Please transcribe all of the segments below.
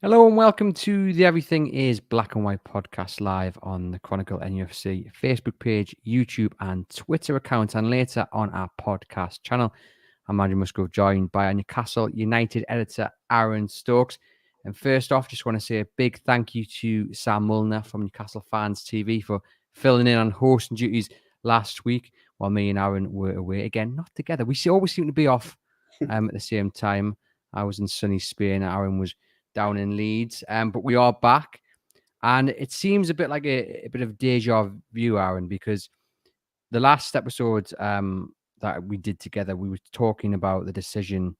Hello and welcome to the Everything is Black and White podcast live on the Chronicle NUFC Facebook page, YouTube and Twitter account, and later on our podcast channel. I'm Andrew Musgrove, joined by our Newcastle United editor, Aaron Stokes. And first off, just want to say a big thank you to Sam Mulliner from Newcastle Fans TV for filling in on hosting duties last week while me and Aaron were away. Again, not together. We always seem to be off at the same time. I was in sunny Spain. Aaron was down in Leeds. But we are back. And it seems a bit like a bit of deja vu, Aaron, because the last episode that we did together, we were talking about the decision.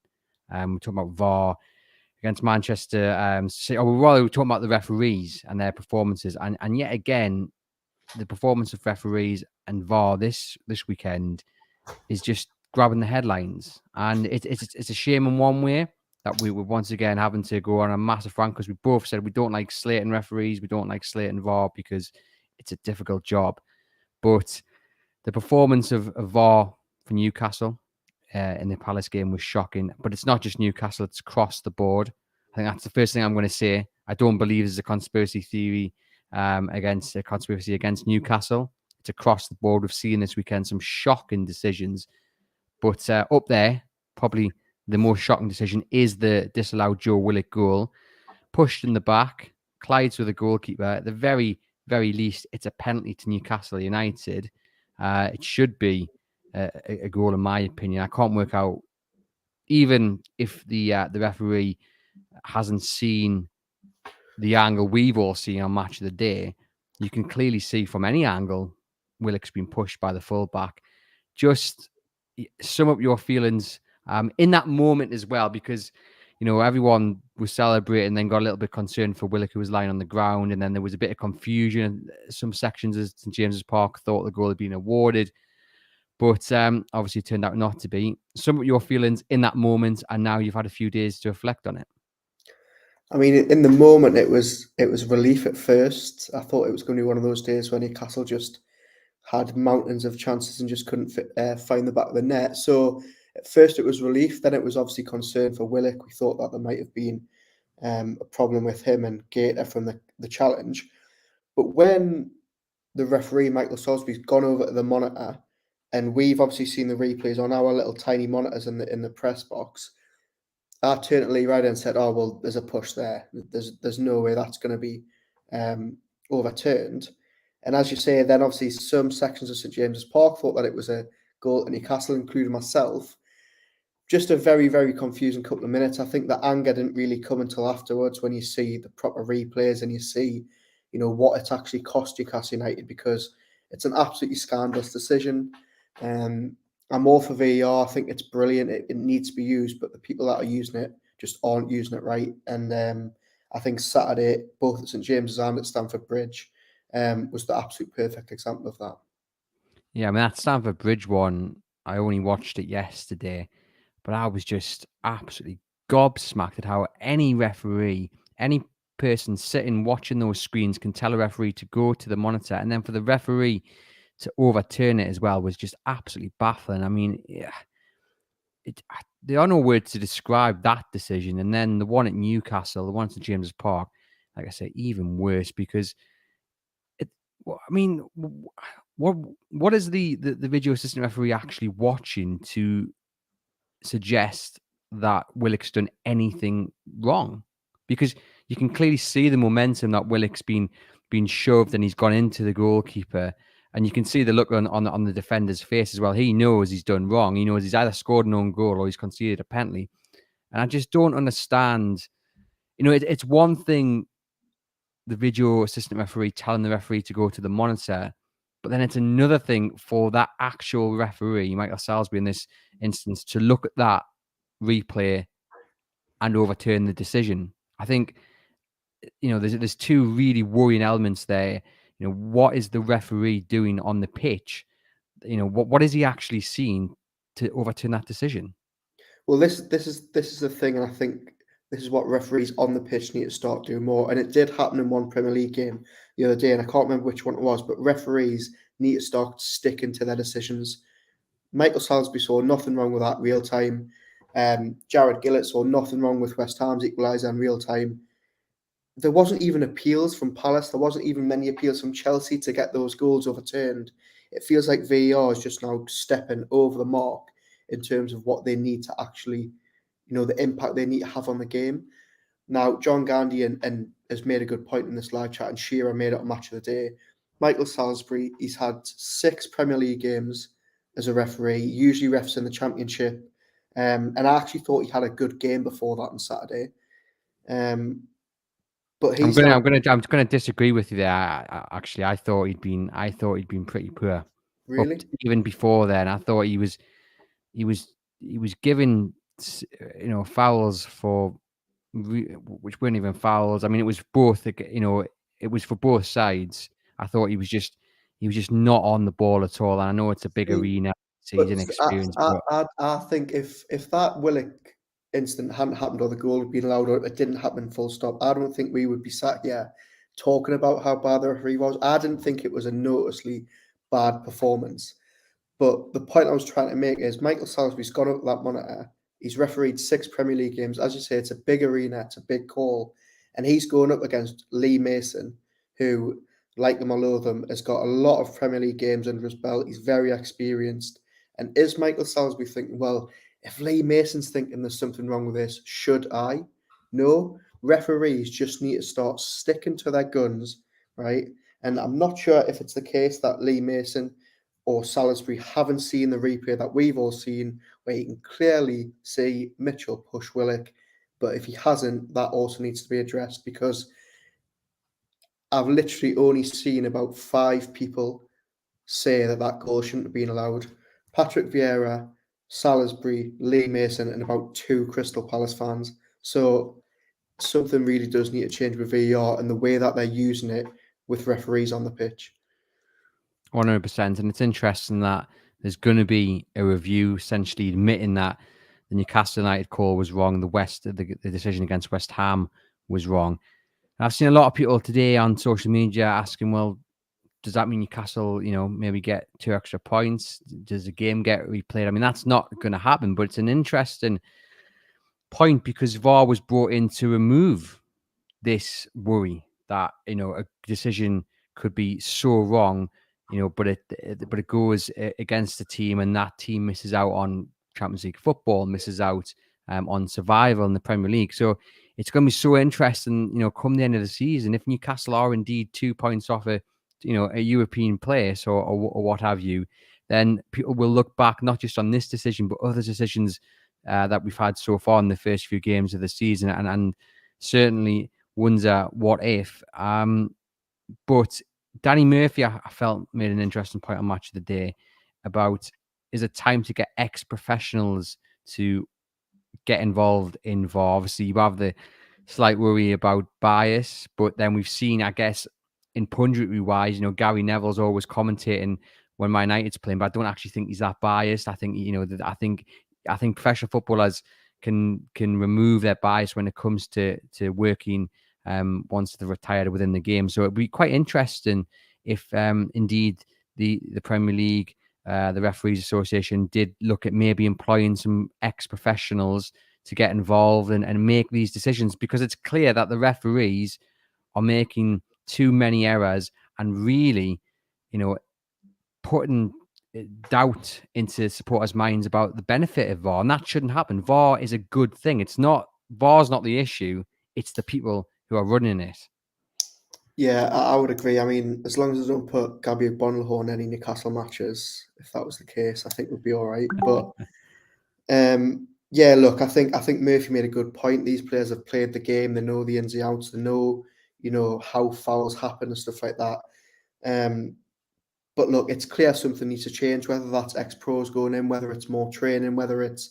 We're talking about VAR against Manchester. Or rather, we were talking about the referees and their performances. And yet again, the performance of referees and VAR this weekend is just grabbing the headlines. And it's a shame in one way that we were once again having to go on a massive rant because we both said we don't like slating referees, we don't like slating VAR because it's a difficult job. But the performance of VAR for Newcastle in the Palace game was shocking. But it's not just Newcastle, it's across the board. I think that's the first thing I'm going to say. I don't believe there's a conspiracy theory against Newcastle. It's across the board. We've seen this weekend some shocking decisions. But up there, probably the most shocking decision is the disallowed Joe Willock goal. Pushed in the back, Clyde's with the goalkeeper. At the very, very least, it's a penalty to Newcastle United. It should be a goal, in my opinion. I can't work out, even if the referee hasn't seen the angle we've all seen on Match of the Day, you can clearly see from any angle Willock's been pushed by the fullback. Just sum up your feelings in that moment as well, because everyone was celebrating, then got a little bit concerned for Willock, who was lying on the ground, and then there was a bit of confusion. Some sections of St James's Park thought the goal had been awarded, but obviously it turned out not to be. Sum up your feelings in that moment, and now you've had a few days to reflect on it. I mean, in the moment, it was relief at first. I thought it was going to be one of those days when Newcastle just had mountains of chances and just couldn't find the back of the net. So at first it was relief. Then it was obviously concern for Willock. We thought that there might have been a problem with him and Gator from the challenge. But when the referee, Michael Salisbury's gone over to the monitor, and we've obviously seen the replays on our little tiny monitors in the press box, I turned to Lee Ryder and said, "Oh well, there's a push there. There's no way that's going to be overturned." And as you say, then obviously some sections of St James's Park thought that it was a goal at Newcastle, including myself. Just a very, very confusing couple of minutes. I think the anger didn't really come until afterwards, when you see the proper replays and you see, what it's actually cost Newcastle United, because it's an absolutely scandalous decision. I'm all for VAR. I think it's brilliant. It needs to be used, but the people that are using it just aren't using it right. And I think Saturday, both at St James's and at Stamford Bridge, was the absolute perfect example of that. Yeah, I mean, that Stamford Bridge one, I only watched it yesterday, but I was just absolutely gobsmacked at how any referee, any person sitting watching those screens can tell a referee to go to the monitor, and then for the referee to overturn it as well was just absolutely baffling. I mean, there are no words to describe that decision. And then the one at Newcastle, the one at St James's Park, like I say, even worse, because what is the video assistant referee actually watching to suggest that Willock's done anything wrong? Because you can clearly see the momentum that Willock's been shoved and he's gone into the goalkeeper, and you can see the look on the defender's face as well. He knows he's done wrong. He knows he's either scored an own goal or he's conceded a penalty. And I just don't understand. It's one thing, the video assistant referee telling the referee to go to the monitor, but then it's another thing for that actual referee, Michael Salisbury in this instance, to look at that replay and overturn the decision. I think, there's two really worrying elements there. What is the referee doing on the pitch? What is he actually seeing to overturn that decision? Well, this is the thing, and I think this is what referees on the pitch need to start doing more. And it did happen in one Premier League game the other day, and I can't remember which one it was, but referees need to start sticking to their decisions. Michael Salisbury saw nothing wrong with that real time. Jared Gillett saw nothing wrong with West Ham's equaliser in real time. there wasn't even appeals from Palace. There wasn't even many appeals from Chelsea to get those goals overturned. It feels like VAR is just now stepping over the mark in terms of what they need to actually, the impact they need to have on the game. Now, John Gandhi and has made a good point in this live chat, and Shearer made it a match of the day. Michael Salisbury, he's had 6 Premier League games as a referee, usually refs in the Championship. And I actually thought he had a good game before that on Saturday. But I'm he's gonna disagree with you there. Actually, I thought he'd been pretty poor. really, Even before then, I thought he was given fouls for which weren't even fouls. I mean, it was both. It was for both sides. I thought he was just not on the ball at all. And I know it's a big arena, so he's but inexperienced. I think if that Willock incident hadn't happened or the goal had been allowed or it didn't happen full stop, I don't think we would be sat here talking about how bad the referee was. I didn't think it was a noticeably bad performance. But the point I was trying to make is Michael Salisbury's gone up that monitor. He's refereed 6 Premier League games. As you say, it's a big arena, it's a big call. And he's going up against Lee Mason, who, like them or loathe them, has got a lot of Premier League games under his belt. He's very experienced. And is Michael Salisbury thinking, well, if Lee Mason's thinking there's something wrong with this, should I? No. Referees just need to start sticking to their guns, right? And I'm not sure if it's the case that Lee Mason or Salisbury haven't seen the replay that we've all seen, where you can clearly see Mitchell push Willock. But if he hasn't, that also needs to be addressed, because I've literally only seen about 5 people say that goal shouldn't have been allowed. Patrick Vieira, Salisbury, Lee Mason, and about 2 Crystal Palace fans. So something really does need to change with VAR and the way that they're using it with referees on the pitch. 100%. And it's interesting that there's going to be a review essentially admitting that the Newcastle United call was wrong. The decision against West Ham was wrong. And I've seen a lot of people today on social media asking, well, does that mean Newcastle, maybe get 2 extra points? Does the game get replayed? I mean, that's not going to happen, but it's an interesting point because VAR was brought in to remove this worry that, a decision could be so wrong, but it goes against the team and that team misses out on Champions League football, misses out on survival in the Premier League. So it's going to be so interesting, come the end of the season, if Newcastle are indeed 2 points off a European place or what have you, then people will look back not just on this decision, but other decisions that we've had so far in the first few games of the season, and certainly wonder what if. But Danny Murphy, I felt, made an interesting point on Match of the Day about, is it time to get ex-professionals to get involved in VAR? Obviously, you have the slight worry about bias, but then we've seen, I guess, in punditry wise, Gary Neville's always commentating when Man United's playing, but I don't actually think he's that biased. I think, I think professional footballers can remove their bias when it comes to working once they're retired within the game. So it'd be quite interesting if indeed the Premier League, the Referees Association, did look at maybe employing some ex-professionals to get involved and make these decisions, because it's clear that the referees are making too many errors and really, putting doubt into supporters' minds about the benefit of VAR, and that shouldn't happen. VAR is a good thing. VAR's not the issue. It's the people who are running it. Yeah, I would agree. I mean, as long as they don't put Gabby Bonilho in any Newcastle matches, if that was the case, I think we'd be all right. But yeah, look, I think Murphy made a good point. These players have played the game. They know the ins and outs. They know, how fouls happen and stuff like that. But look, it's clear something needs to change, whether that's ex-pros going in, whether it's more training, whether it's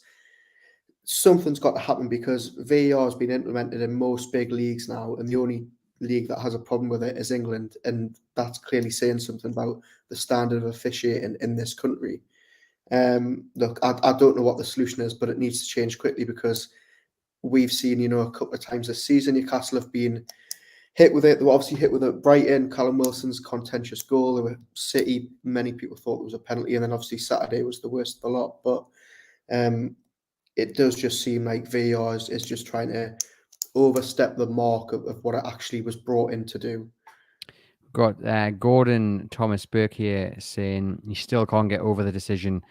something's got to happen, because VAR has been implemented in most big leagues now, and the only league that has a problem with it is England, and that's clearly saying something about the standard of officiating in this country. Look, I don't know what the solution is, but it needs to change quickly, because we've seen, a couple of times this season, Newcastle have been hit with it. They were obviously hit with it. Brighton, Callum Wilson's contentious goal. There were City, many people thought it was a penalty, and then obviously Saturday was the worst of the lot. But it does just seem like VAR is just trying to overstepped the mark of what it actually was brought in to do. Got Gordon Thomas Burke here saying he still can't get over the decision.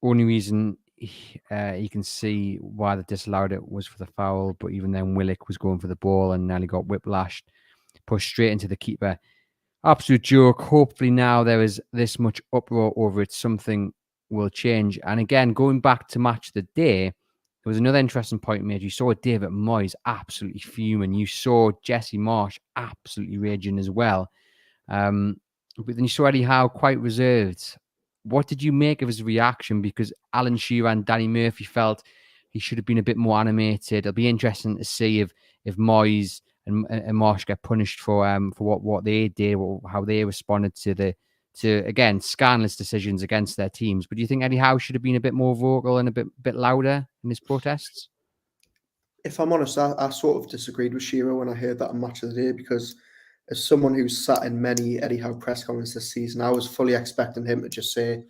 Only reason he can see why they disallowed it was for the foul, but even then Willock was going for the ball and nearly got whiplashed, pushed straight into the keeper. Absolute joke. Hopefully now there is this much uproar over it, something will change. And again, going back to match of the day, there was another interesting point made. You saw David Moyes absolutely fuming. You saw Jesse Marsh absolutely raging as well. But then you saw Eddie Howe quite reserved. What did you make of his reaction? Because Alan Shearer and Danny Murphy felt he should have been a bit more animated. It'll be interesting to see if Moyes and Marsh get punished for what they did, or how they responded to again scandalous decisions against their teams. But do you think Eddie Howe should have been a bit more vocal and a bit louder in his protests? If I'm honest, I sort of disagreed with Shearer when I heard that on Match of the Day, because as someone who's sat in many Eddie Howe press conferences this season, I was fully expecting him to just say,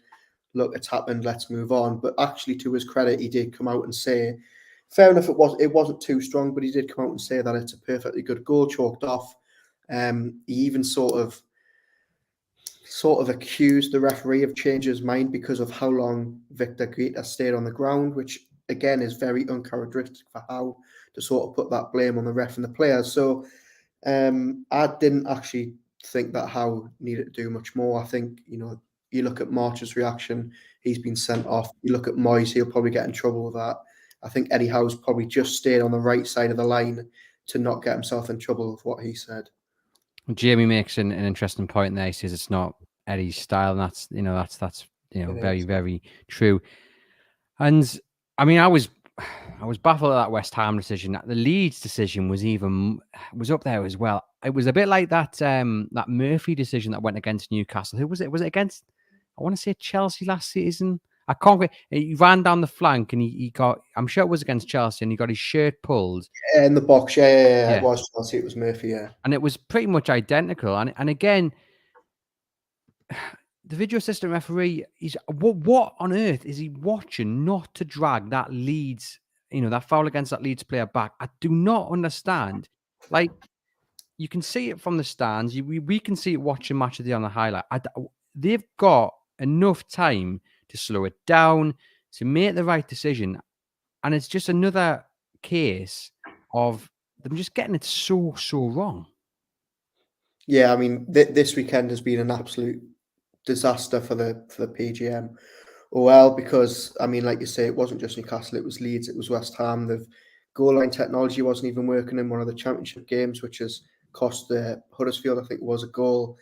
look, it's happened, let's move on. But actually, to his credit, he did come out and say, fair enough, it wasn't too strong, but he did come out and say that it's a perfectly good goal, chalked off. He even sort of accused the referee of changing his mind because of how long Victor Guaita stayed on the ground, which again is very uncharacteristic for Howe to sort of put that blame on the ref and the players. So I didn't actually think that Howe needed to do much more. I think, you look at March's reaction, he's been sent off. You look at Moyes, he'll probably get in trouble with that. I think Eddie Howe's probably just stayed on the right side of the line to not get himself in trouble with what he said. Jamie makes an interesting point there. He says it's not Eddie's style, and that's very, very true. And I mean, I was baffled at that West Ham decision. The Leeds decision was up there as well. It was a bit like that Murphy decision that went against Newcastle. Who was it? Was it against, I want to say, Chelsea last season? I can't. He ran down the flank and he got. I'm sure it was against Chelsea, and he got his shirt pulled. Yeah, in the box, yeah. It was Chelsea. It was Murphy, yeah. And it was pretty much identical. And again, the video assistant referee, what on earth is he watching not to drag that Leeds, that foul against that Leeds player back? I do not understand. Like, you can see it from the stands. We can see it watching Match of the Day on the highlight. They've got enough time to slow it down, to make the right decision. And it's just another case of them just getting it so wrong. Yeah, I mean, this weekend has been an absolute disaster for the PGM. Well, because, I mean, like you say, it wasn't just Newcastle, it was Leeds, it was West Ham. The goal line technology wasn't even working in one of the championship games, which has cost Huddersfield, I think, was a goal.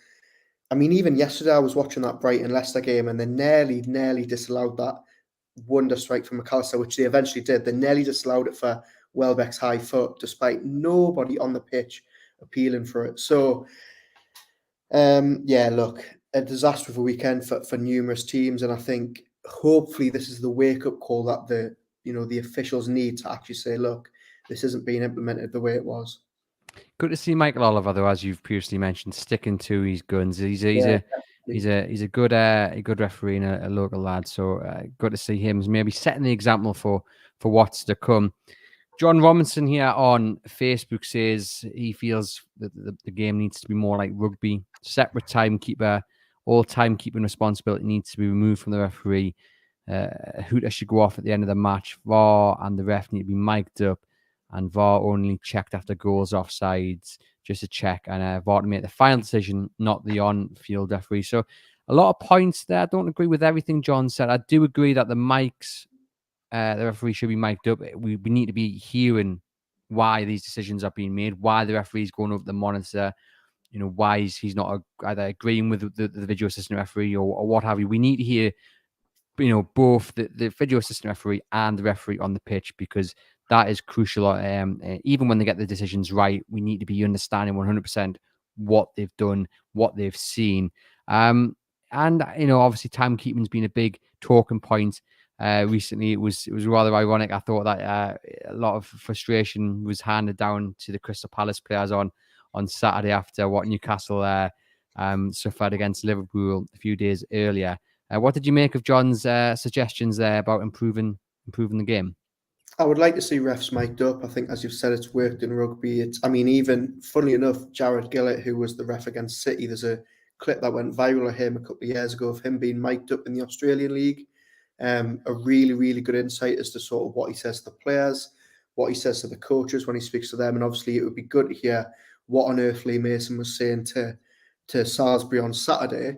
I mean, even yesterday I was watching that Brighton-Leicester game, and they nearly disallowed that wonder strike from McAllister, which they eventually did. They nearly disallowed it for Welbeck's high foot, despite nobody on the pitch appealing for it. So, look, a disaster of a weekend for numerous teams, and I think hopefully this is the wake-up call that the officials need to actually say, look, this isn't being implemented the way it was. Good to see Michael Oliver, though, as you've previously mentioned, sticking to his guns. He's a good referee and a local lad. So good to see him maybe setting the example for what's to come. John Robinson here on Facebook says he feels that the game needs to be more like rugby. Separate timekeeper, all timekeeping responsibility needs to be removed from the referee. A hooter should go off at the end of the match. VAR and the ref need to be mic'd up, and VAR only checked after goals offsides, just to check, and VAR to make the final decision, not the on-field referee. So a lot of points there. I don't agree with everything John said. I do agree that the mics, the referee should be mic'd up. We need to be hearing why these decisions are being made, why the referee's going over the monitor, why he's not either agreeing with the video assistant referee or what have you. We need to hear, both the video assistant referee and the referee on the pitch, because that is crucial. Even when they get the decisions right, we need to be understanding 100% what they've done, what they've seen. And, obviously timekeeping's been a big talking point. Recently, it was rather ironic. I thought that a lot of frustration was handed down to the Crystal Palace players on Saturday after what Newcastle suffered against Liverpool a few days earlier. What did you make of John's suggestions there about improving the game? I would like to see refs mic'd up. I think, as you've said, it's worked in rugby. Even funnily enough, Jared Gillett, who was the ref against City, there's a clip that went viral of him a couple of years ago of him being mic'd up in the Australian League. A really, really good insight as to sort of what he says to the players, what he says to the coaches when he speaks to them. And obviously, it would be good to hear what on earth Lee Mason was saying to Salisbury on Saturday.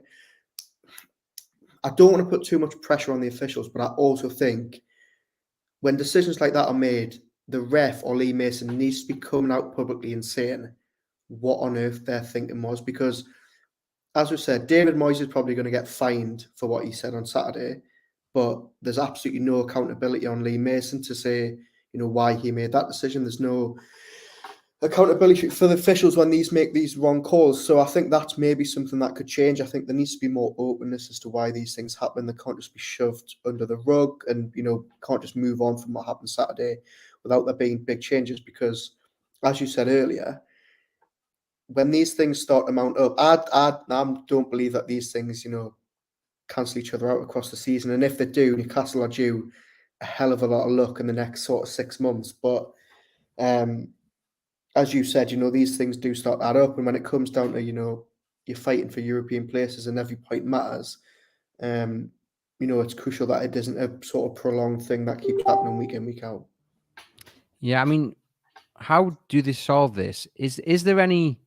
I don't want to put too much pressure on the officials, but I also think when decisions like that are made, the ref or Lee Mason needs to be coming out publicly and saying what on earth their thinking was. Because, as we said, David Moyes is probably going to get fined for what he said on Saturday, but there's absolutely no accountability on Lee Mason to say, why he made that decision. There's no accountability for the officials when these make these wrong calls. So I think that's maybe something that could change. I think there needs to be more openness as to why these things happen. They can't just be shoved under the rug and, can't just move on from what happened Saturday without there being big changes. Because, as you said earlier, when these things start to mount up, I don't believe that these things, cancel each other out across the season. And if they do, Newcastle are due a hell of a lot of luck in the next sort of 6 months. But as you said, these things do start to add up. And when it comes down to, you're fighting for European places and every point matters, it's crucial that it isn't a sort of prolonged thing that keeps happening week in, week out. Yeah, I mean, how do they solve this? Is there any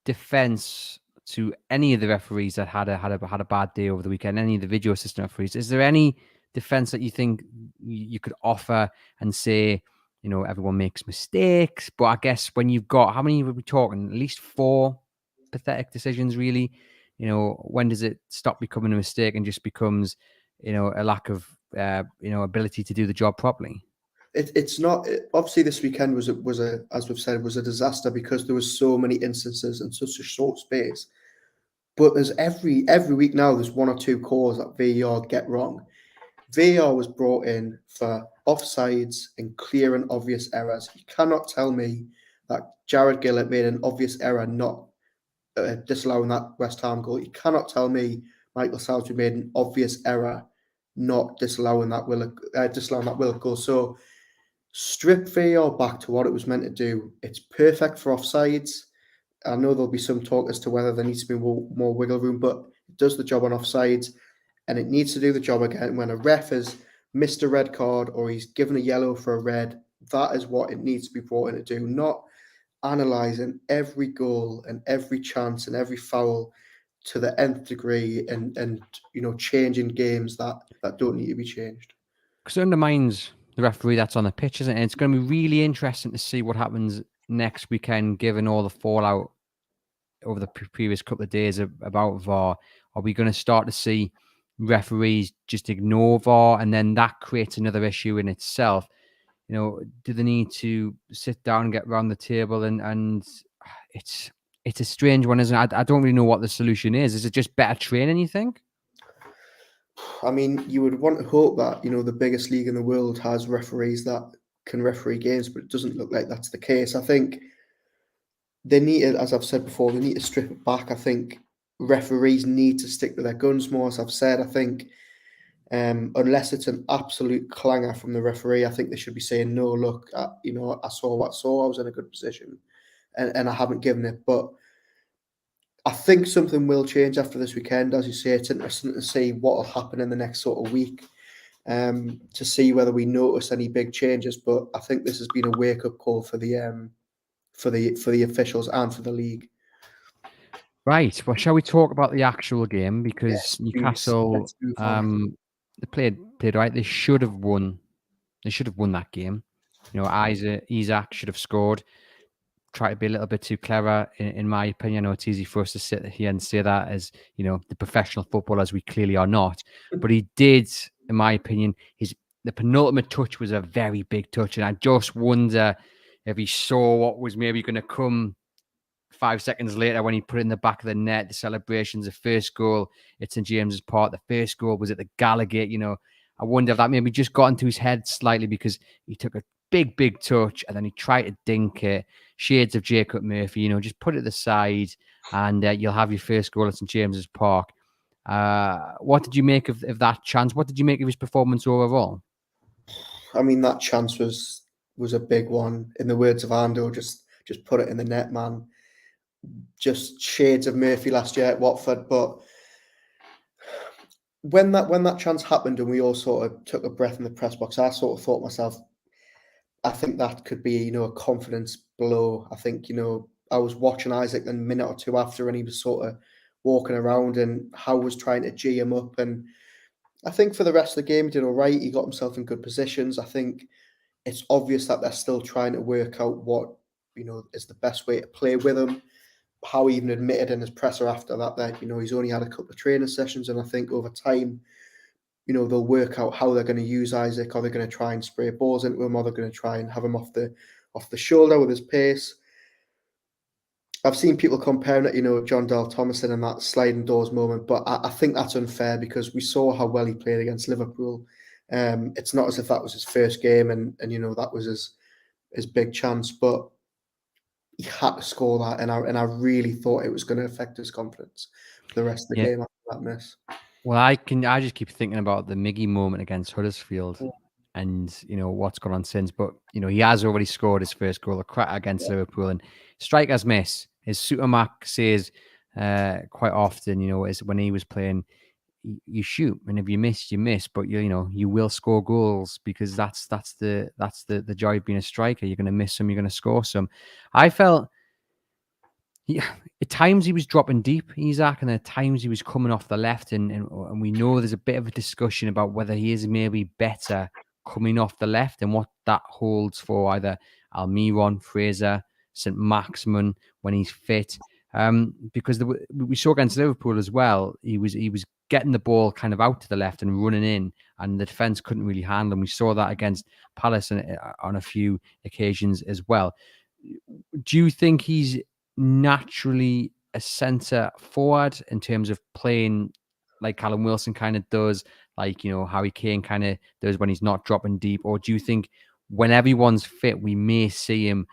defense to any of the referees that had a bad day over the weekend? Any of the video assistant referees? Is there any defense that you think you could offer and say, everyone makes mistakes, but I guess when you've got, how many are we talking? At least 4 pathetic decisions, really. When does it stop becoming a mistake and just becomes, a lack of, ability to do the job properly? It's not, obviously this weekend was as we've said, was a disaster because there was so many instances in such a short space. But there's every week now, there's 1 or 2 calls that VAR get wrong. VAR was brought in for offsides and clear and obvious errors. You cannot tell me that Jared Gillett made an obvious error not disallowing that West Ham goal. You cannot tell me Michael Salisbury made an obvious error not disallowing that Willock goal. So strip VAR back to what it was meant to do. It's perfect for offsides. I know there'll be some talk as to whether there needs to be more wiggle room, but it does the job on offsides. And it needs to do the job again when a ref has missed a red card or he's given a yellow for a red. That is what it needs to be brought in to do, not analysing every goal and every chance and every foul to the nth degree and changing games that don't need to be changed. Because it undermines the referee that's on the pitch, isn't it? And it's going to be really interesting to see what happens next weekend, given all the fallout over the previous couple of days about VAR. Are we going to start to see referees just ignore VAR, and then that creates another issue in itself? Do they need to sit down and get around the table? And it's a strange one, isn't it? I don't really know what the solution is. Is it just better training, you think? I mean, you would want to hope that, the biggest league in the world has referees that can referee games, but it doesn't look like that's the case. I think they need to, as I've said before, they need to strip it back. I think referees need to stick to their guns more. As I've said, I think unless it's an absolute clanger from the referee, I think they should be saying, no, look, I saw what I saw. I was in a good position and I haven't given it. But I think something will change after this weekend. As you say, it's interesting to see what will happen in the next sort of week to see whether we notice any big changes. But I think this has been a wake-up call for the officials and for the league. Right. Well, shall we talk about the actual game? Because yes, Newcastle, they played right. They should have won. They should have won that game. Isak should have scored. Try to be a little bit too clever, in my opinion. I know it's easy for us to sit here and say that as, the professional footballers we clearly are not. But he did, in my opinion, the penultimate touch was a very big touch. And I just wonder if he saw what was maybe going to come 5 seconds later when he put it in the back of the net, the celebrations, the first goal at St. James's Park, the first goal was at the Gallagher. I wonder if that maybe just got into his head slightly because he took a big touch and then he tried to dink it. Shades of Jacob Murphy, just put it to the side and you'll have your first goal at St. James's Park. What did you make of that chance? What did you make of his performance overall? I mean, that chance was a big one. In the words of Ando, just put it in the net, man. Just shades of Murphy last year at Watford, but when that chance happened and we all sort of took a breath in the press box, I sort of thought to myself, I think that could be, a confidence blow. I think, I was watching Isak a minute or two after and he was sort of walking around and Howe was trying to G him up. And I think for the rest of the game, he did all right. He got himself in good positions. I think it's obvious that they're still trying to work out what, is the best way to play with him. Howe even admitted in his presser after that, he's only had a couple of training sessions. And I think over time, they'll work out how they're going to use Isak. Are they going to try and spray balls into him? Or they're going to try and have him off the shoulder with his pace? I've seen people comparing it, John Dale Thomason and that sliding doors moment, but I think that's unfair because we saw how well he played against Liverpool. It's not as if that was his first game and that was his big chance, but he had to score that, and I really thought it was going to affect his confidence for the rest of the game after that miss. Well, I just keep thinking about the Miggy moment against Huddersfield and, what's gone on since. But, he has already scored his first goal against Liverpool. And strikers miss. As Supermac says quite often, is when he was playing, you shoot. And if you miss, you miss. But, you will score goals because that's the joy of being a striker. You're going to miss some, you're going to score some. I felt... at times he was dropping deep, Isak, and at times he was coming off the left. And we know there's a bit of a discussion about whether he is maybe better coming off the left and what that holds for either Almiron, Fraser, St. Maximin when he's fit. Because we saw against Liverpool as well, he was getting the ball kind of out to the left and running in, and the defence couldn't really handle him. We saw that against Palace on a few occasions as well. Do you think he's naturally a centre forward in terms of playing like Callum Wilson kind of does, like, Harry Kane kind of does when he's not dropping deep? Or do you think when everyone's fit, we may see him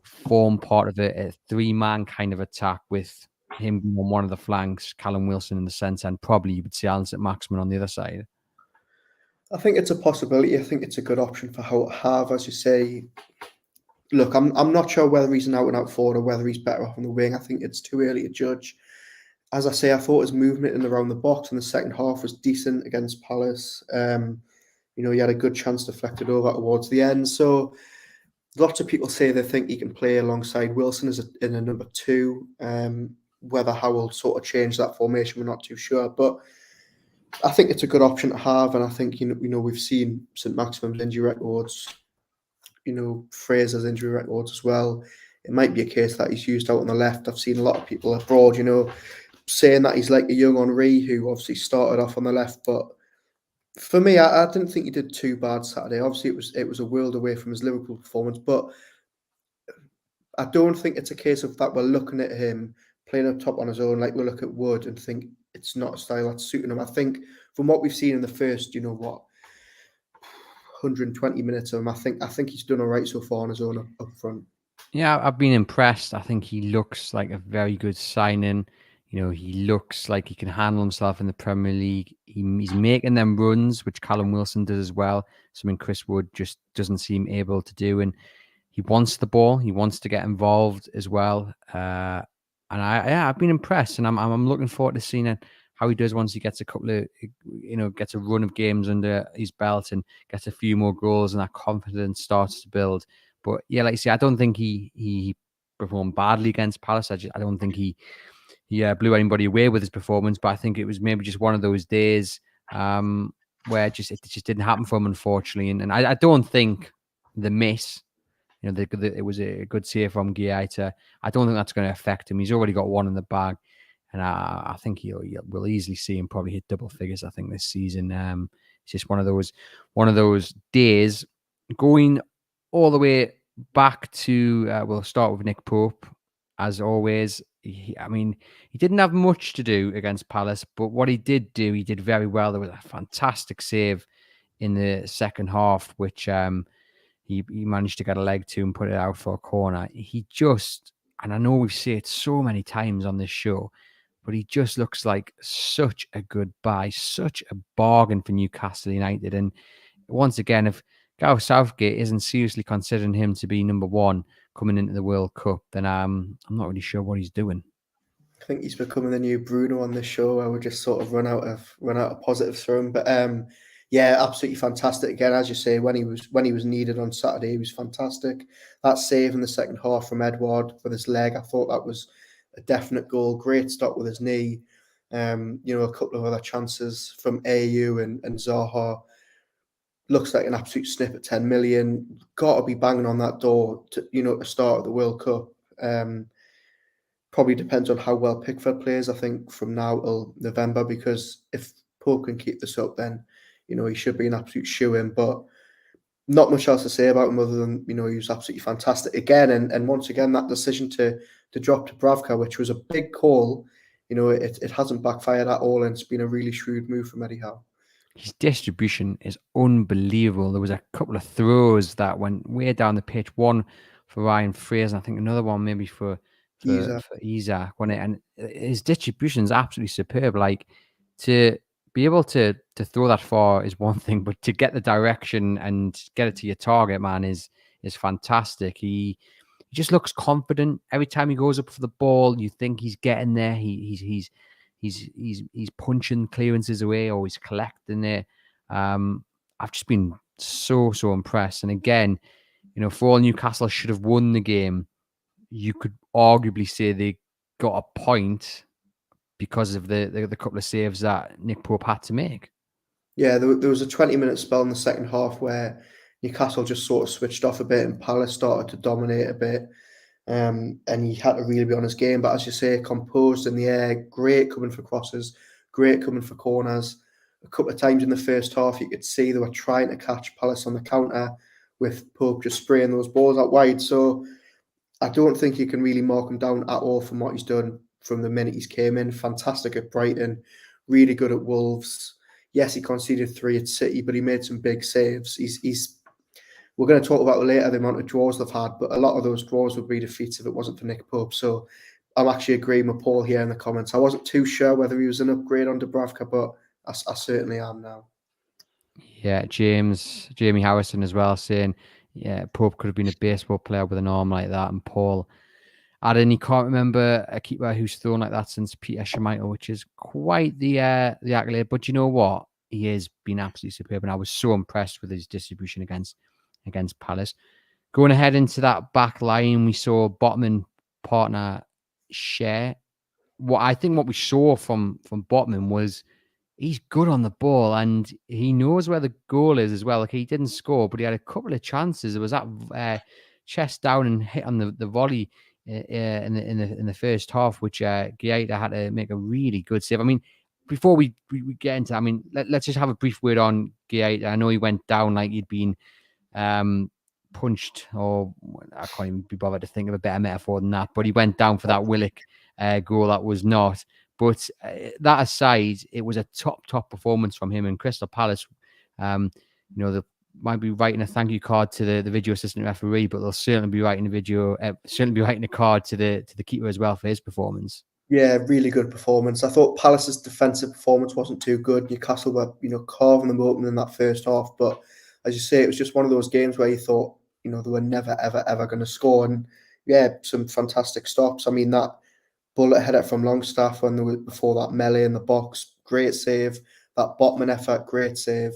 form part of a three-man kind of attack with him on one of the flanks, Callum Wilson in the centre, and probably you would see Alan St. Maximin on the other side? I think it's a possibility. I think it's a good option for Howe to have, as you say. Look, I'm not sure whether he's an out-and-out forward or whether he's better off on the wing. I think it's too early to judge. As I say, I thought his movement in around the box in the second half was decent against Palace. He had a good chance deflected over towards the end. So lots of people say they think he can play alongside Wilson in a number two. Whether Howe will sort of change that formation, we're not too sure. But I think it's a good option to have. And I think, we've seen St. Maximin's injury records, Fraser's injury records as well. It might be a case that he's used out on the left. I've seen a lot of people abroad, saying that he's like a young Henry who obviously started off on the left. But for me, I didn't think he did too bad Saturday. Obviously, it was a world away from his Liverpool performance, but I don't think it's a case of that we're looking at him playing up top on his own like we look at Wood and think it's not a style that's suiting him. I think from what we've seen in the first, 120 minutes of him, I think he's done all right so far on his own up front. Yeah, I've been impressed. I think he looks like a very good signing. He looks like he can handle himself in the Premier League. He's making them runs, which Callum Wilson does as well, something Chris Wood just doesn't seem able to do. And he wants the ball. He wants to get involved as well. And I've been impressed, and I'm looking forward to seeing how he does once he gets a couple of, gets a run of games under his belt and gets a few more goals, and that confidence starts to build. But yeah, like I say, I don't think he performed badly against Palace. I don't think he blew anybody away with his performance. But I think it was maybe just one of those days where it just didn't happen for him, unfortunately. And I don't think the miss, it was a good save from Guaita. I don't think that's going to affect him. He's already got one in the bag. And I think we'll easily see him probably hit double figures, I think, this season. It's just one of those days. Going all the way back to, we'll start with Nick Pope, as always. He didn't have much to do against Palace, but what he did do, he did very well. There was a fantastic save in the second half, which he managed to get a leg to and put it out for a corner. He just, and I know we've said it so many times on this show, but he just looks like such a good buy, such a bargain for Newcastle United. And once again, if Gareth Southgate isn't seriously considering him to be number one coming into the World Cup, then I'm not really sure what he's doing. I think he's becoming the new Bruno on this show. I would just sort of run out of positives for him. But yeah, absolutely fantastic. Again, as you say, when he was needed on Saturday, he was fantastic. That save in the second half from Edouard with his leg, I thought that was a definite goal. Great stop with his knee. A couple of other chances from AU and Zaha. Looks like an absolute snip at 10 million. Got to be banging on that door to start the World Cup. Probably depends on how well Pickford plays, I think, from now till November, because if Pope can keep this up, then, he should be an absolute shoe-in. But not much else to say about him other than, he was absolutely fantastic again. And once again, that decision to drop to Bravka, which was a big call, it hasn't backfired at all, and it's been a really shrewd move from Eddie Howe. His distribution is unbelievable. There was a couple of throws that went way down the pitch. One for Ryan Fraser, I think another one maybe for Isak, wasn't it? And his distribution is absolutely superb. Like, to be able to throw that far is one thing, but to get the direction and get it to your target, man, is fantastic. He just looks confident every time he goes up for the ball. You think he's getting there. He's punching clearances away, or he's collecting it. I've just been so impressed. And again, for all Newcastle should have won the game, you could arguably say they got a point because of the couple of saves that Nick Pope had to make. Yeah, there was a 20-minute spell in the second half where Newcastle just sort of switched off a bit and Palace started to dominate a bit. And he had to really be on his game. But as you say, composed in the air, great coming for crosses, great coming for corners. A couple of times in the first half, you could see they were trying to catch Palace on the counter, with Pope just spraying those balls out wide. So I don't think you can really mark him down at all from what he's done from the minute he's came in. Fantastic at Brighton, really good at Wolves. Yes, he conceded 3 at City, but he made some big saves. We're going to talk about later the amount of draws they've had, but a lot of those draws would be defeats if it wasn't for Nick Pope. So I'm actually agreeing with Paul here in the comments. I wasn't too sure whether he was an upgrade on Dubravka, but I certainly am now. Yeah, Jamie Harrison as well, saying, yeah, Pope could have been a baseball player with an arm like that. And Paul adding, he can't remember a keeper who's thrown like that since Peter Schmeichel, which is quite the accolade. But you know what? He has been absolutely superb, and I was so impressed with his distribution against Palace. Going ahead into that back line, we saw Botman partner share. What we saw from Botman was he's good on the ball, and he knows where the goal is as well. Like, he didn't score, but he had a couple of chances. There was that chest down and hit on the volley in the first half, which Guaita had to make a really good save. I mean, before we get into, I mean, let's just have a brief word on Guaita. I know he went down like he'd been punched, or I can't even be bothered to think of a better metaphor than that, but he went down for that Willock goal that was not. But that aside, it was a top performance from him. And Crystal Palace, they might be writing a thank you card to the video assistant referee, but they'll certainly be writing a card to the keeper as well for his performance. Yeah, really good performance. I thought Palace's defensive performance wasn't too good. Newcastle were, carving them open in that first half. But as you say, it was just one of those games where you thought, they were never, ever, ever going to score. And yeah, some fantastic stops. I mean, that bullet header from Longstaff before that melee in the box, great save. That Botman effort, great save.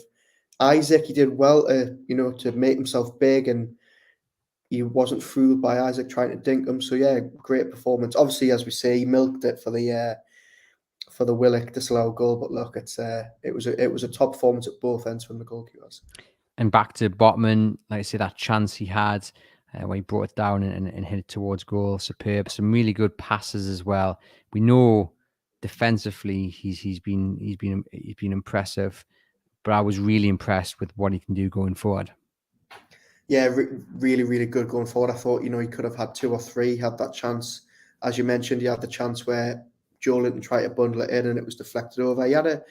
Isak, he did well to make himself big, and he wasn't fooled by Isak trying to dink him. So yeah, great performance. Obviously, as we say, he milked it for the Willock disallowed goal. But look, it was a top performance at both ends from the goalkeepers. And back to Botman, like I say, that chance he had where he brought it down and hit it towards goal, superb. Some really good passes as well. We know defensively he's been impressive, but I was really impressed with what he can do going forward. Yeah, really, really good going forward. I thought, he could have had 2 or 3. He had that chance, as you mentioned, he had the chance where Joe Linton tried to bundle it in and it was deflected over. He had a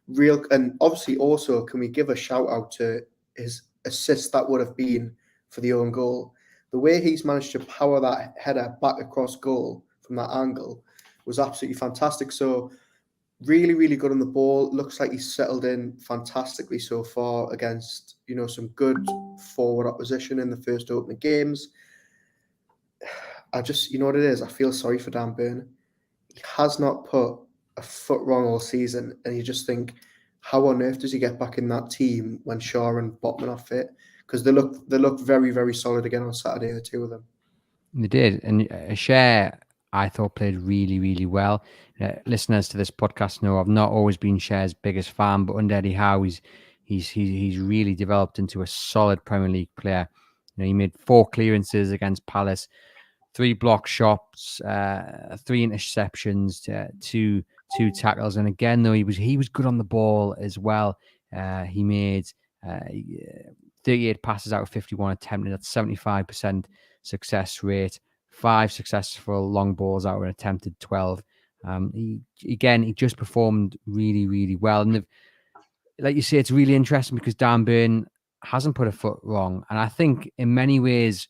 real, and obviously also, can we give a shout out to his assist that would have been for the own goal? The way he's managed to power that header back across goal from that angle was absolutely fantastic. So Really, really good on the ball. Looks like he's settled in fantastically so far against, some good forward opposition in the first opening games. I just, you know what it is? I feel sorry for Dan Burn. He has not put a foot wrong all season, and you just think, how on earth does he get back in that team when Shaw and Botman are fit? Because they look very, very solid again on Saturday, the two of them. They did, and Share I thought played really, really well. Listeners to this podcast know I've not always been Share's biggest fan, but under Eddie Howe, he's really developed into a solid Premier League player. He made 4 clearances against Palace, 3 block shots, 3 interceptions, two tackles, and again though he was good on the ball as well. He made 38 passes out of 51 attempted. That's 75% success rate. 5 successful long balls out of an attempted 12. He just performed really, really well. And like you say, it's really interesting because Dan Burn hasn't put a foot wrong, and I think in many ways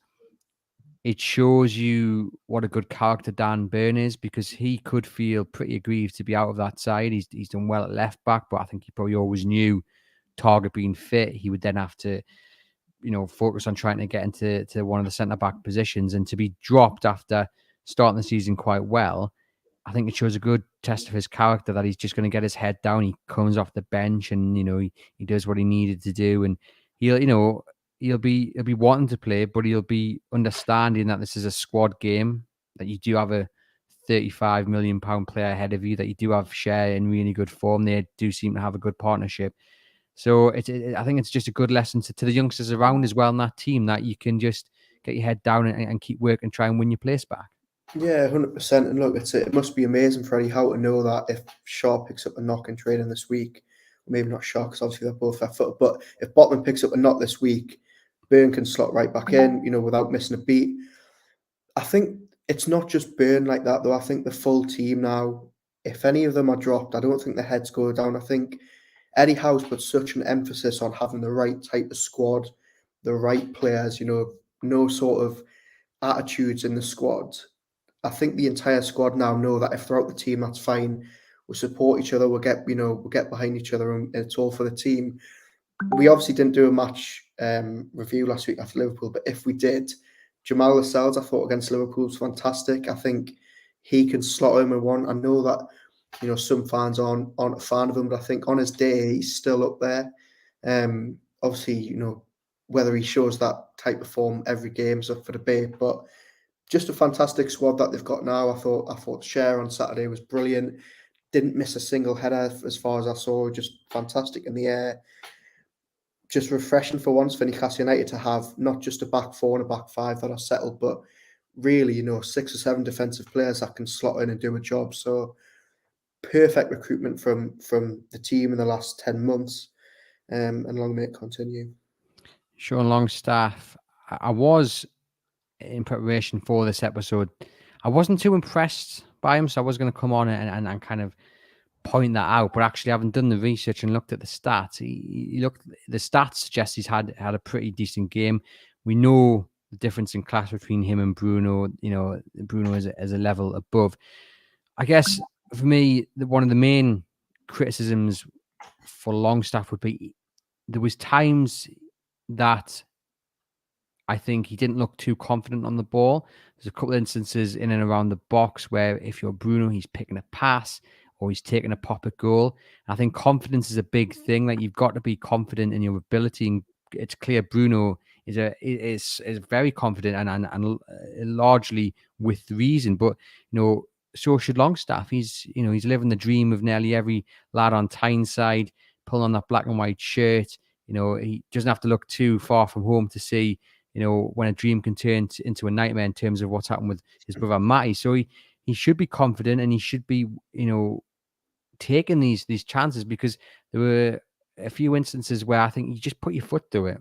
it shows you what a good character Dan Burn is, because he could feel pretty aggrieved to be out of that side. He's done well at left back, but I think he probably always knew Target being fit, he would then have to, focus on trying to get into one of the centre back positions, and to be dropped after starting the season quite well. I think it shows a good test of his character that he's just going to get his head down. He comes off the bench and, he does what he needed to do. And he'll be wanting to play, but he'll be understanding that this is a squad game, that you do have a £35 million player ahead of you, that you do have Share in really good form. They do seem to have a good partnership. So I think it's just a good lesson to the youngsters around as well in that team, that you can just get your head down and keep working and try and win your place back. Yeah, 100%. And look, it must be amazing for Eddie Howe to know that if Shaw picks up a knock in training this week, maybe not Shaw because obviously they're both left-footed, but if Botman picks up a knock this week, Burn can slot right back in, without missing a beat. I think it's not just Burn like that, though. I think the full team now, if any of them are dropped, I don't think the heads go down. I think Eddie Howe's put such an emphasis on having the right type of squad, the right players, no sort of attitudes in the squad. I think the entire squad now know that if they're out the team, that's fine. We'll support each other. We'll get behind each other, and it's all for the team. We obviously didn't do a match review last week after Liverpool, but if we did, Jamal Lascelles, I thought against Liverpool was fantastic. I think he can slot him in one. I know that some fans aren't a fan of him, but I think on his day he's still up there. Obviously, whether he shows that type of form every game is up for debate, but just a fantastic squad that they've got now. I thought Share on Saturday was brilliant. Didn't miss a single header as far as I saw. Just fantastic in the air. Just refreshing for once for Newcastle United to have not just a back 4 and a back 5 that are settled, but really, 6 or 7 defensive players that can slot in and do a job. So perfect recruitment from the team in the last 10 months, and long may it continue. Sean Longstaff, I was, in preparation for this episode, I wasn't too impressed by him, so I was going to come on and kind of point that out, but actually having done the research and looked at the stats, the stats suggest he's had a pretty decent game. We know the difference in class between him and Bruno. Bruno is a level above. I guess for me, one of the main criticisms for Longstaff would be there was times that I think he didn't look too confident on the ball. There's a couple of instances in and around the box where if you're Bruno, he's picking a pass or he's taking a pop at goal. And I think confidence is a big thing. Like, you've got to be confident in your ability. And it's clear Bruno is very confident and largely with reason. But so should Longstaff. He's living the dream of nearly every lad on Tyneside, pulling on that black and white shirt. He doesn't have to look too far from home to see when a dream can turn into a nightmare in terms of what's happened with his brother Matty. So he should be confident, and he should be, taking these chances, because there were a few instances where I think you just put your foot through it,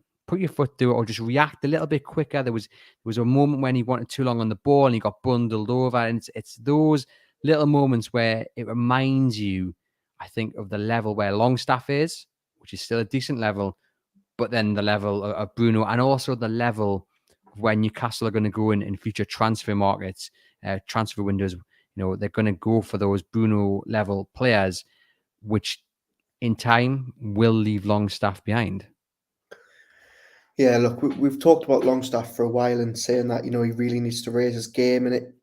or just react a little bit quicker. There was a moment when he wanted too long on the ball and he got bundled over, and it's those little moments where it reminds you, I think, of the level where Longstaff is, which is still a decent level, but then the level of Bruno, and also the level of where Newcastle are going to go in future transfer markets, transfer windows. They're going to go for those Bruno level players. which in time will leave Longstaff behind. Yeah, look, we've talked about Longstaff for a while and saying that, he really needs to raise his game. And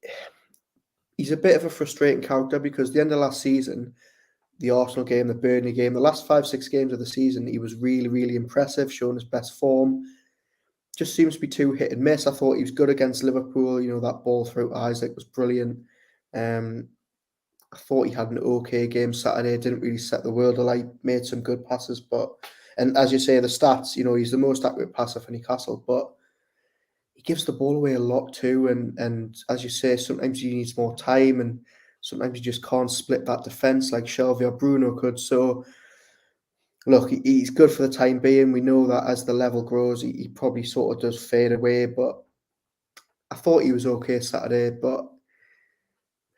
he's a bit of a frustrating character because the end of last season, the Arsenal game, the Burnley game, the last 5-6 games of the season, he was really, really impressive, showing his best form. Just seems to be too hit and miss. I thought he was good against Liverpool. That ball through Isak was brilliant. I thought he had an okay game Saturday. Didn't really set the world alight. Made some good passes, and as you say, the stats. He's the most accurate passer for Newcastle, but he gives the ball away a lot too. And as you say, sometimes he needs more time, and sometimes you just can't split that defense like Shelvey or Bruno could. So look, he's good for the time being. We know that as the level grows, he probably sort of does fade away. But I thought he was okay Saturday, but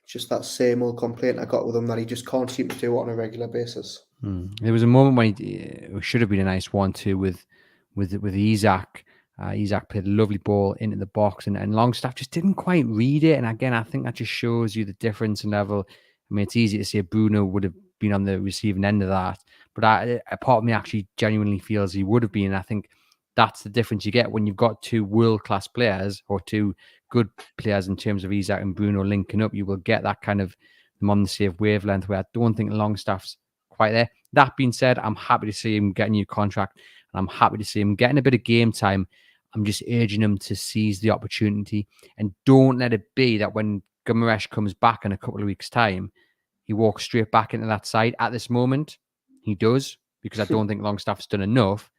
just that same old complaint I got with him that he just can't seem to do it on a regular basis. There was a moment when it should have been a nice 1-2 with Isak. Isak played a lovely ball into the box, and Longstaff just didn't quite read it. And again, I think that just shows you the difference in level. I mean, it's easy to say Bruno would have been on the receiving end of that, but a part of me actually genuinely feels he would have been. I think that's the difference you get when you've got two world-class players or two good players in terms of Isak and Bruno linking up. You will get that kind of them on the same wavelength where I don't think Longstaff's quite there. That being said, I'm happy to see him get a new contract, and I'm happy to see him getting a bit of game time. I'm just urging him to seize the opportunity and don't let it be that when Guimaraes comes back in a couple of weeks' time, he walks straight back into that side. At this moment, he does, because I don't think Longstaff's done enough.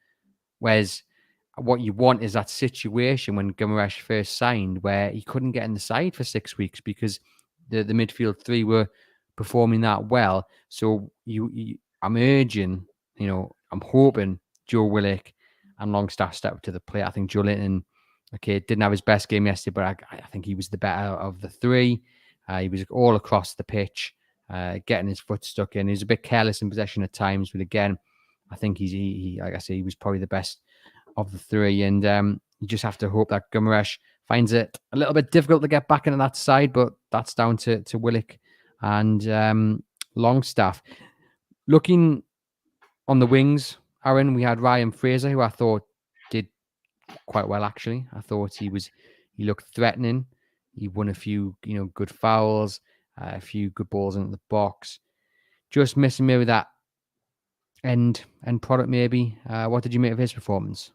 Whereas what you want is that situation when Guimaraes first signed where he couldn't get in the side for 6 weeks because the midfield three were performing that well. So I'm urging, I'm hoping Joe Willock and Longstaff step up to the plate. I think Joe Linton, didn't have his best game yesterday, but I think he was the better of the three. He was all across the pitch, getting his foot stuck in. He was a bit careless in possession at times, but again, I think he like I say, he was probably the best of the three. And you just have to hope that Guimaraes finds it a little bit difficult to get back into that side, but that's down to Willock and Longstaff. Looking on the wings, Aaron, we had Ryan Fraser, who I thought did quite well, actually. I thought he looked threatening. He won a few, good fouls, a few good balls into the box. Just missing maybe that end product, maybe. What did you make of his performance?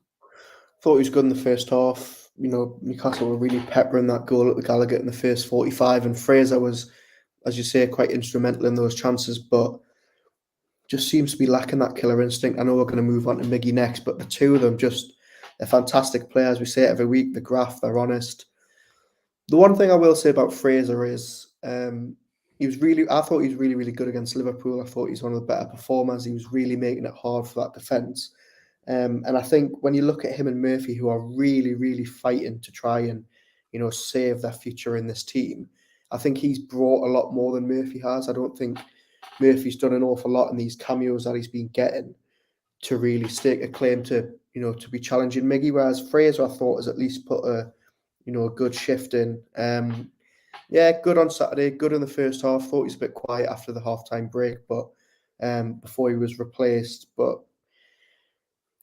Thought he was good in the first half. Newcastle were really peppering that goal at the Gallagher in the first 45, and Fraser was, as you say, quite instrumental in those chances, but just seems to be lacking that killer instinct. I know we're going to move on to Miggy next, but the two of them they're fantastic players. We say it every week, they're honest. The one thing I will say about Fraser is I thought he was really, really good against Liverpool. I thought he's one of the better performers. He was really making it hard for that defence. And I think when you look at him and Murphy, who are really, really fighting to try and, save their future in this team, I think he's brought a lot more than Murphy has. I don't think Murphy's done an awful lot in these cameos that he's been getting to really stake a claim to, to be challenging Miggy. Whereas Fraser, I thought, has at least put a good shift in. Good on Saturday, good in the first half. Thought he was a bit quiet after the halftime break, but before he was replaced. But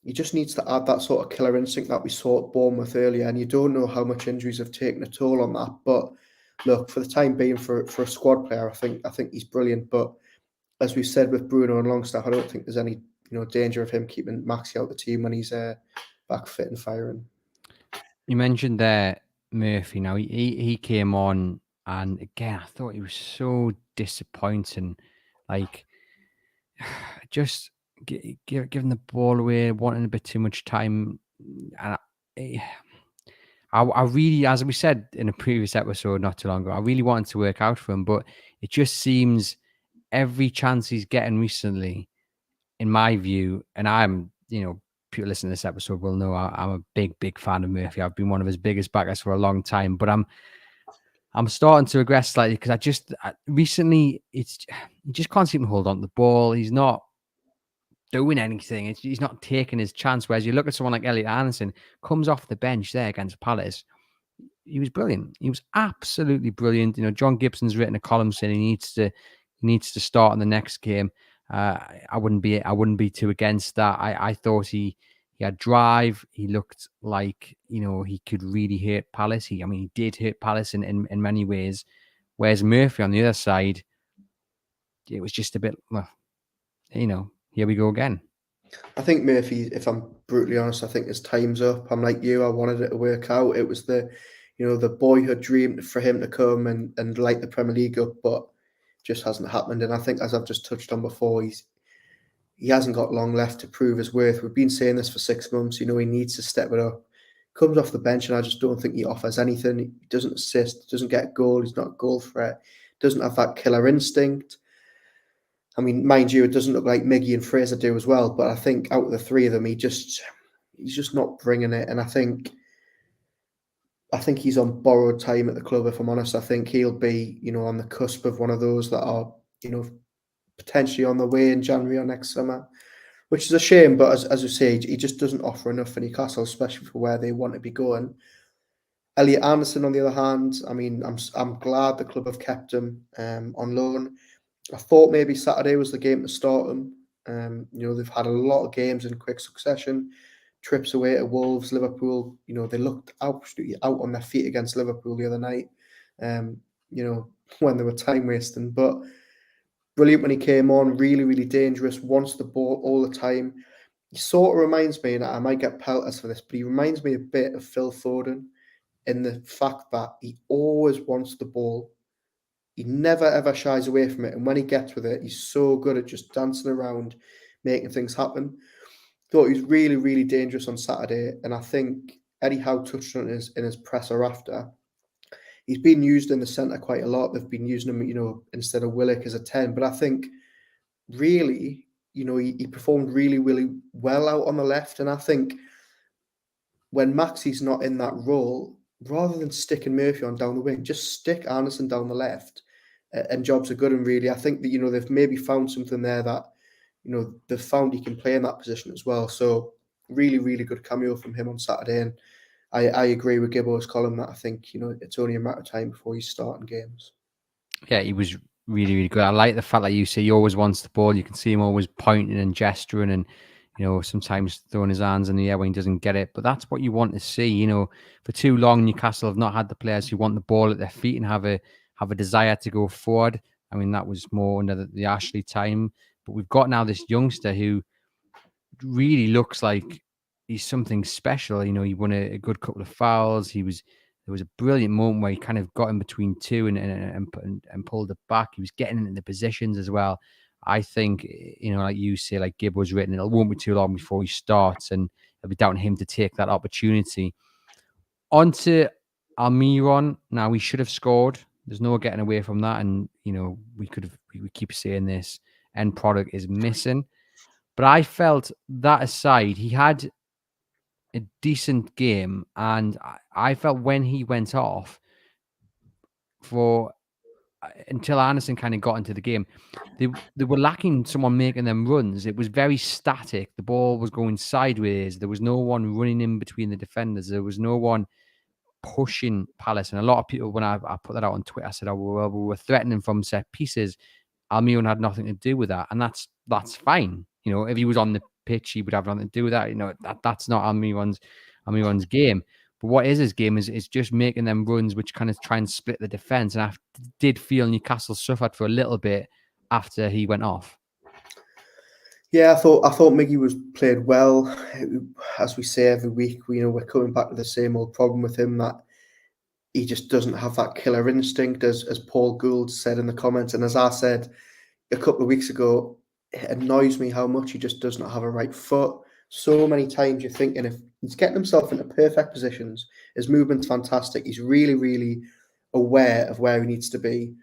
he just needs to add that sort of killer instinct that we saw at Bournemouth earlier. And you don't know how much injuries have taken a toll on that. But look, for the time being, for a squad player, I think he's brilliant. But as we said with Bruno and Longstaff, I don't think there's any danger of him keeping Maxi out of the team when he's back fit and firing. You mentioned there Murphy. Now he came on, and again I thought he was so disappointing. Like just giving the ball away, wanting a bit too much time, and I really, as we said in a previous episode not too long ago, I really wanted to work out for him, but it just seems every chance he's getting recently, in my view, and I'm, people listening to this episode will know I'm a big fan of Murphy. I've been one of his biggest backers for a long time, but I'm starting to regress slightly because recently you just can't seem to hold on to the ball. He's not doing anything. He's not taking his chance. Whereas you look at someone like Elliot Anderson, comes off the bench there against Palace. He was brilliant. He was absolutely brilliant. John Gibson's written a column saying he needs to start in the next game. I wouldn't be too against that. I thought he had drive. He looked like, he could really hurt Palace. He did hurt Palace in many ways. Whereas Murphy on the other side, it was just a bit, well, here we go again. I think Murphy, if I'm brutally honest, I think his time's up. I'm like you. I wanted it to work out. It was the boyhood dream for him to come and light the Premier League up, but just hasn't happened. And I think, as I've just touched on before, he hasn't got long left to prove his worth. We've been saying this for 6 months. He needs to step it up. Comes off the bench, and I just don't think he offers anything. He doesn't assist, doesn't get a goal. He's not a goal threat. Doesn't have that killer instinct. I mean, mind you, it doesn't look like Miggy and Fraser do as well. But I think out of the three of them, he's just not bringing it. And I think he's on borrowed time at the club. If I'm honest, I think he'll be, on the cusp of one of those that are, potentially on the way in January or next summer, which is a shame. But as you say, he just doesn't offer enough for Newcastle, especially for where they want to be going. Elliot Anderson, on the other hand, I mean, I'm glad the club have kept him on loan. I thought maybe Saturday was the game to start him. They've had a lot of games in quick succession. Trips away to Wolves, Liverpool. They looked absolutely out on their feet against Liverpool the other night. When they were time wasting, but brilliant when he came on. Really, really dangerous. Wants the ball all the time. He sort of reminds me, and I might get pelters for this, but he reminds me a bit of Phil Foden in the fact that he always wants the ball. He never ever shies away from it, and when he gets with it, he's so good at just dancing around, making things happen. Thought he was really, really dangerous on Saturday, and I think Eddie Howe touched on it in his presser after. He's been used in the centre quite a lot. They've been using him, instead of Willock as a 10. But I think really, he performed really, really well out on the left. And I think when Maxey's not in that role, rather than sticking Murphy on down the wing, just stick Anderson down the left, and jobs are good. And really, I think that, they've maybe found something there that, they've found he can play in that position as well. So really, really good cameo from him on Saturday. And I agree with Gibbo's column that I think, it's only a matter of time before he's starting games. Yeah, he was really, really good. I like the fact that you say he always wants the ball. You can see him always pointing and gesturing and, sometimes throwing his hands in the air when he doesn't get it. But that's what you want to see. For too long, Newcastle have not had the players who want the ball at their feet and have a desire to go forward. I mean, that was more under the Ashley time. But we've got now this youngster who really looks like he's something special. He won a good couple of fouls. There was a brilliant moment where he kind of got in between two and pulled it back. He was getting into the positions as well. I think, like you say, like Gibb was written, it won't be too long before he starts, and it'll be down to him to take that opportunity. On to Almiron. Now, we should have scored. There's no getting away from that. And, we keep saying this, end product is missing. But I felt that aside, he had a decent game, and I felt when he went off until Anderson kind of got into the game, they were lacking someone making them runs. It was very static. The ball was going sideways. There was no one running in between the defenders. There was no one pushing Palace. And a lot of people, when I put that out on Twitter, I said, "Oh, well, we were threatening from set pieces." Almiron had nothing to do with that, and that's fine. If he was on the pitch, he would have nothing to do with that. That's not Almiron's game. But what is his game is just making them runs which kind of try and split the defence. And I did feel Newcastle suffered for a little bit after he went off. Yeah, I thought Miggy was played well. As we say every week, we're coming back to the same old problem with him, that he just doesn't have that killer instinct, as Paul Gould said in the comments. And as I said a couple of weeks ago, it annoys me how much he just does not have a right foot. So many times you're thinking, if he's getting himself into perfect positions, his movement's fantastic, he's really, really aware of where he needs to be.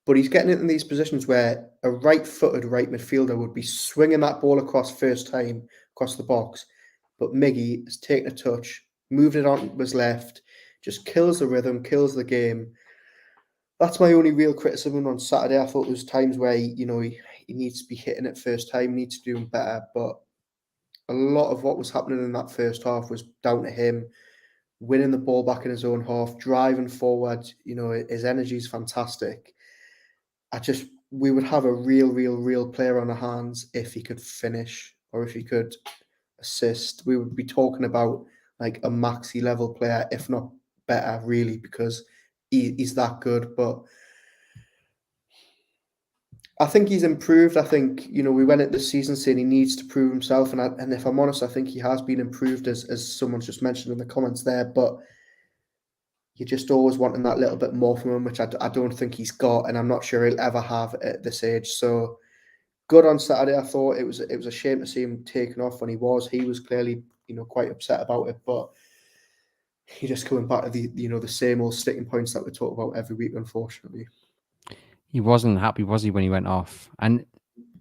But he's getting into these positions where a right-footed right midfielder would be swinging that ball across first time, across the box. But Miggy has taken a touch, moved it on his left, just kills the rhythm, kills the game. That's my only real criticism on Saturday. I thought there was times where he needs to be hitting it first time, needs to do better. But a lot of what was happening in that first half was down to him winning the ball back in his own half, driving forward. His energy is fantastic. we would have a real player on our hands if he could finish or if he could assist. We would be talking about like a maxi level player, if not better, really, because he's that good. But I think he's improved. I think, we went into the season saying he needs to prove himself. And if I'm honest, I think he has been improved, as someone's just mentioned in the comments there. But you're just always wanting that little bit more from him, which I don't think he's got. And I'm not sure he'll ever have at this age. So good on Saturday. I thought it was a shame to see him taken off when he was. He was clearly, quite upset about it. But he just coming back to the same old sticking points that we talk about every week, unfortunately. He wasn't happy, was he, when he went off? And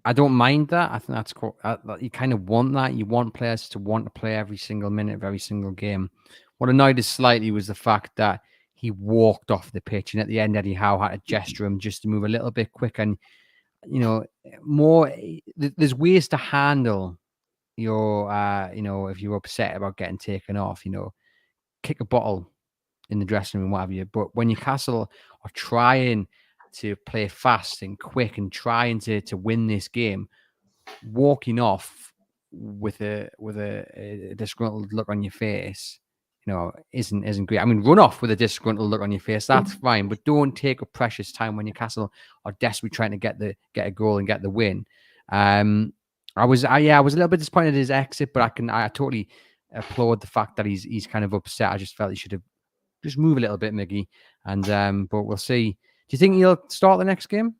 I don't mind that. I think that's cool. You kind of want that. You want players to want to play every single minute, every single game. What annoyed us slightly was the fact that he walked off the pitch, and at the end, Eddie Howe had to gesture him just to move a little bit quicker. And more. There's ways to handle your, if you're upset about getting taken off. Kick a bottle in the dressing room, what have you. But when Newcastle are trying to play fast and quick and trying to win this game, walking off with a disgruntled look on your face, isn't great. I mean, run off with a disgruntled look on your face, that's fine, but don't take a precious time when Newcastle are desperately trying to get a goal and get the win. I was a little bit disappointed at his exit, but I totally applaud the fact that he's kind of upset. I just felt he should have just move a little bit, Miggy, and but we'll see. Do you think he'll start the next game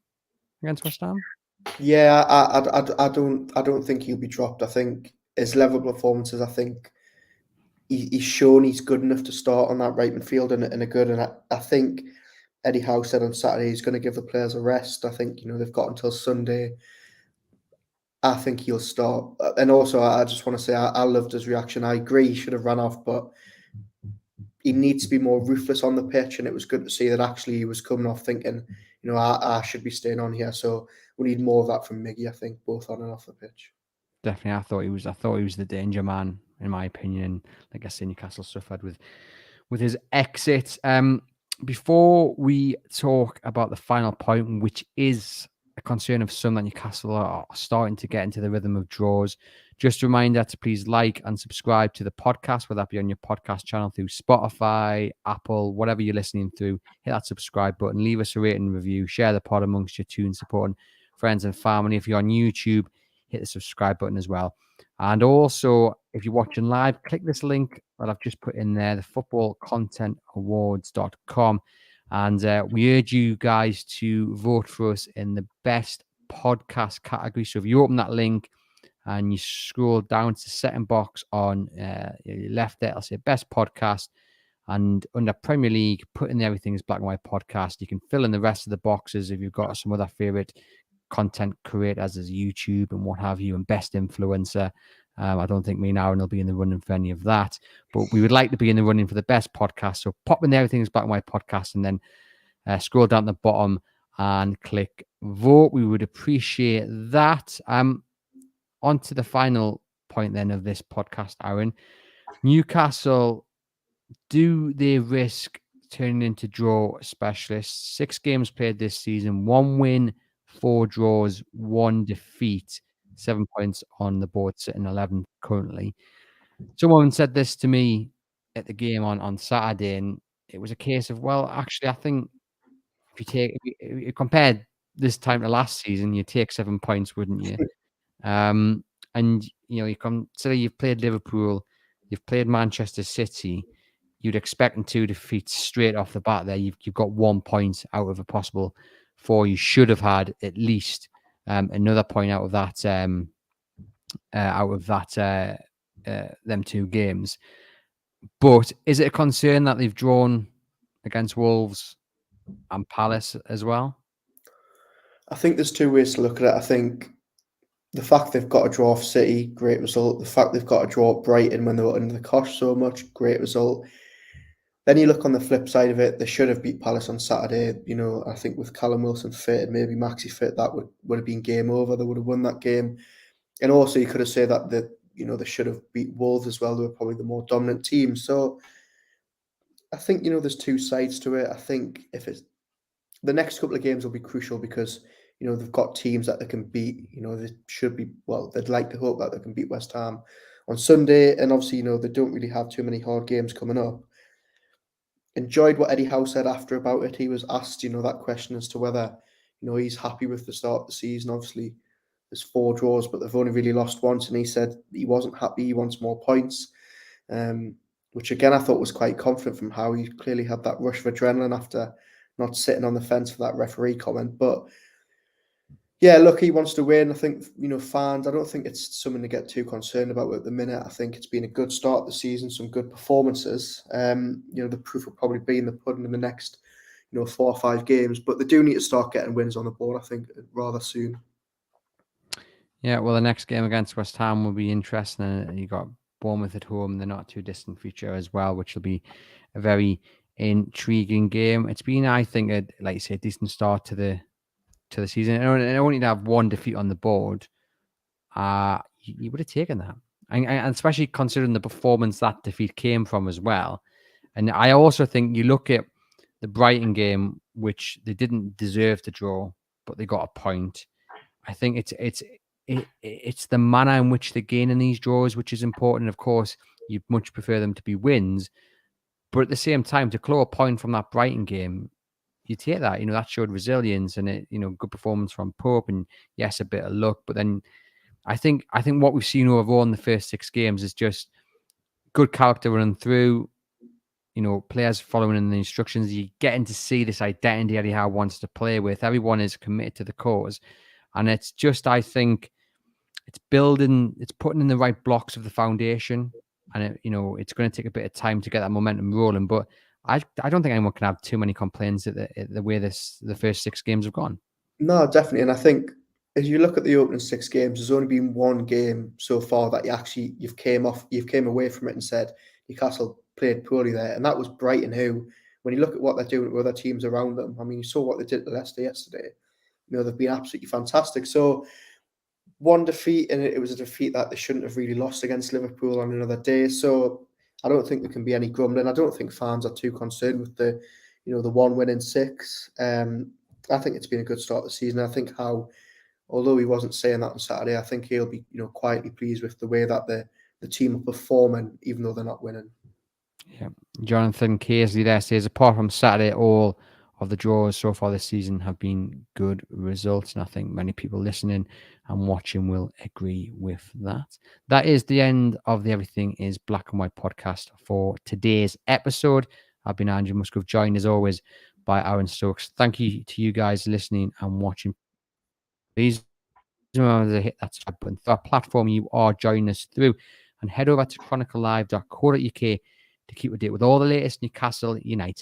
against West Ham? Yeah, I don't think he'll be dropped. I think his level of performances, I think he's shown he's good enough to start on that right midfield and a good. And I think Eddie Howe said on Saturday he's going to give the players a rest. I think they've got until Sunday. I think he'll start. And also, I just want to say I loved his reaction. I agree he should have run off, but he needs to be more ruthless on the pitch. And it was good to see that actually he was coming off thinking, I should be staying on here. So we need more of that from Miggy, I think, both on and off the pitch. Definitely, I thought he was the danger man, in my opinion. Like I said, Newcastle suffered with his exit. Before we talk about the final point, which is a concern of some, that Newcastle are starting to get into the rhythm of draws, just a reminder to please like and subscribe to the podcast, whether that be on your podcast channel through Spotify, Apple, whatever you're listening through. Hit that subscribe button, leave us a rating and review, share the pod amongst your tune supporting friends and family. If you're on YouTube, hit the subscribe button as well. And also, if you're watching live, click this link that I've just put in there, the footballcontentawards.com. And we urge you guys to vote for us in the best podcast category. So if you open that link and you scroll down to the second box on your left there, I'll say best podcast. And under Premier League, put in there everything is Black and White podcast. You can fill in the rest of the boxes if you've got some other favorite content creators as YouTube and what have you, and best influencer. I don't think me and Aaron will be in the running for any of that, but we would like to be in the running for the best podcast. So pop in there, everything is Black and White podcast, and then scroll down to the bottom and click vote. We would appreciate that. On to the final point then of this podcast, Aaron. Newcastle, do they risk turning into draw specialists? 6 games played this season, 1 win, 4 draws, 1 defeat, 7 points on the board, sitting 11th currently. Someone said this to me at the game on Saturday, and it was a case of, well, actually, I think if you compared this time to last season, you'd take 7 points, wouldn't you? And you consider you've played Liverpool, you've played Manchester City. You'd expect in 2 defeats straight off the bat there. You've got 1 point out of a possible 4. You should have had at least another point out of that them 2 games. But is it a concern that they've drawn against Wolves and Palace as well? I think there's 2 ways to look at it. I think the fact they've got to draw off City, great result. The fact they've got to draw up Brighton when they were under the cosh so much, great result. Then you look on the flip side of it, they should have beat Palace on Saturday. I think with Callum Wilson fit and maybe Maxi fit, that would have been game over. They would have won that game. And also you could have said that they should have beat Wolves as well. They were probably the more dominant team. So I think, there's 2 sides to it. I think the next couple of games will be crucial because, they've got teams that they can beat. They should be, well, they'd like to hope that they can beat West Ham on Sunday. And obviously, they don't really have too many hard games coming up. Enjoyed what Eddie Howe said after about it. He was asked, that question as to whether, he's happy with the start of the season. Obviously, there's 4 draws, but they've only really lost once. And he said he wasn't happy. He wants more points, which again, I thought was quite confident from Howe. He clearly had that rush of adrenaline after not sitting on the fence for that referee comment. But yeah, look, he wants to win. I think, fans, I don't think it's something to get too concerned about at the minute. I think it's been a good start of the season, some good performances. The proof will probably be in the pudding in the next, 4 or 5 games. But they do need to start getting wins on the board, I think, rather soon. Yeah, well, the next game against West Ham will be interesting. And you got Bournemouth at home in the not too distant future as well, which will be a very intriguing game. It's been, I think, like you say, a decent start to the season. And only to have 1 defeat on the board, you would have taken that. And especially considering the performance that defeat came from as well. And I also think you look at the Brighton game, which they didn't deserve to draw, but they got a point. I think it's the manner in which they gain in these draws, which is important. Of course, you'd much prefer them to be wins, but at the same time, to claw a point from that Brighton game, you take that. That showed resilience and good performance from Pope, and yes, a bit of luck. But then I think what we've seen overall in the first 6 games is just good character running through. Players following in the instructions. You're getting to see this identity Eddie Howe wants to play with. Everyone is committed to the cause, and it's just, I think, it's putting in the right blocks of the foundation, and it's going to take a bit of time to get that momentum rolling. But I don't think anyone can have too many complaints at the way the first 6 games have gone. No, definitely. And I think as you look at the opening 6 games, there's only been 1 game so far that you've came away from it and said Newcastle played poorly there, and that was Brighton, who, when you look at what they're doing with other teams around them, I mean, you saw what they did to Leicester yesterday. They've been absolutely fantastic. So 1 defeat, and it was a defeat that they shouldn't have really lost against Liverpool on another day. So I don't think there can be any grumbling. I don't think fans are too concerned with the 1 win in 6. I think it's been a good start of the season. I think Howe, although he wasn't saying that on Saturday, I think he'll be quietly pleased with the way that the team are performing, even though they're not winning. Yeah, Jonathan Casey there says, apart from Saturday, all of the draws so far this season have been good results, and I think many people listening and watching will agree with that. That is the end of the Everything is Black and White podcast for today's episode. I've been Andrew Musgrove, joined as always by Aaron Stokes. Thank you to you guys listening and watching. Please remember to hit that subscribe button through our platform you are joining us through, and head over to chroniclelive.co.uk to keep up to date with all the latest Newcastle United